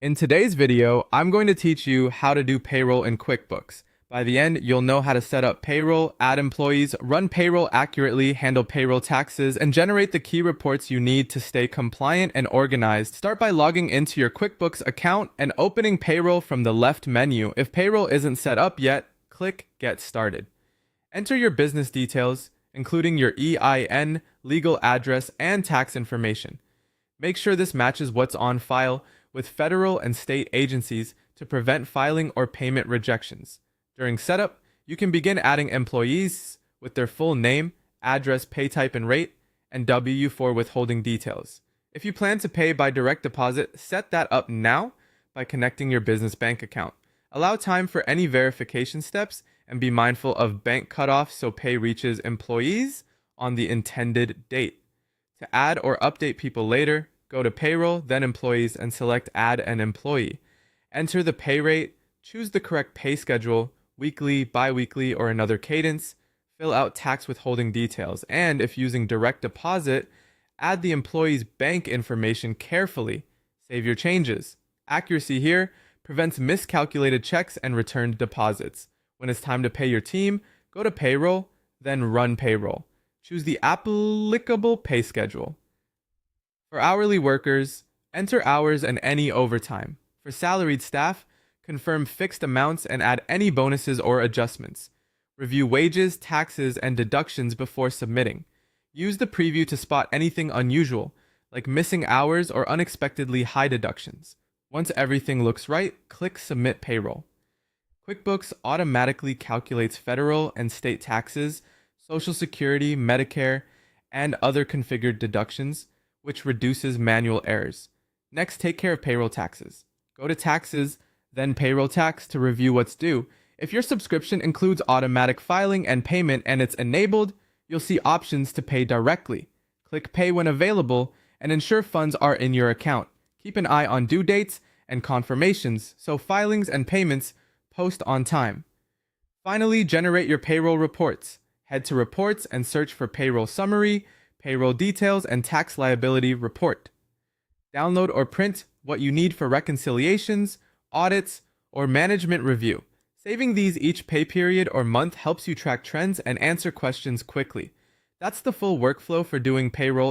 In today's video, I'm going to teach you how to do payroll in QuickBooks. By the end, you'll know how to set up payroll, add employees, run payroll accurately, handle payroll taxes, and generate the key reports you need to stay compliant and organized. Start by logging into your QuickBooks account and opening payroll from the left menu. If payroll isn't set up yet, click Get Started. Enter your business details, including your EIN, legal address, and tax information. Make sure this matches what's on file with federal and state agencies to prevent filing or payment rejections. During setup, you can begin adding employees with their full name, address, pay type and rate, and W-4 withholding details. If you plan to pay by direct deposit, set that up now by connecting your business bank account. Allow time for any verification steps and be mindful of bank cutoffs so pay reaches employees on the intended date. To add or update people later, go to Payroll, then Employees, and select Add an Employee. Enter the pay rate, choose the correct pay schedule, weekly, bi-weekly, or another cadence, fill out tax withholding details, and if using direct deposit, add the employee's bank information carefully. Save your changes. Accuracy here prevents miscalculated checks and returned deposits. When it's time to pay your team, go to Payroll, then Run Payroll. Choose the applicable pay schedule. For hourly workers, enter hours and any overtime. For salaried staff, confirm fixed amounts and add any bonuses or adjustments. Review wages, taxes, and deductions before submitting. Use the preview to spot anything unusual, like missing hours or unexpectedly high deductions. Once everything looks right, click Submit Payroll. QuickBooks automatically calculates federal and state taxes, Social Security, Medicare, and other configured deductions, which reduces manual errors. Next, take care of payroll taxes. Go to Taxes, then Payroll Tax to review what's due. If your subscription includes automatic filing and payment and it's enabled, you'll see options to pay directly. Click Pay when available and ensure funds are in your account. Keep an eye on due dates and confirmations so filings and payments post on time. Finally, generate your payroll reports. Head to Reports and search for Payroll Summary, Payroll Details, and Tax Liability Report. Download or print what you need for reconciliations, audits, or management review. Saving these each pay period or month helps you track trends and answer questions quickly. That's the full workflow for doing payroll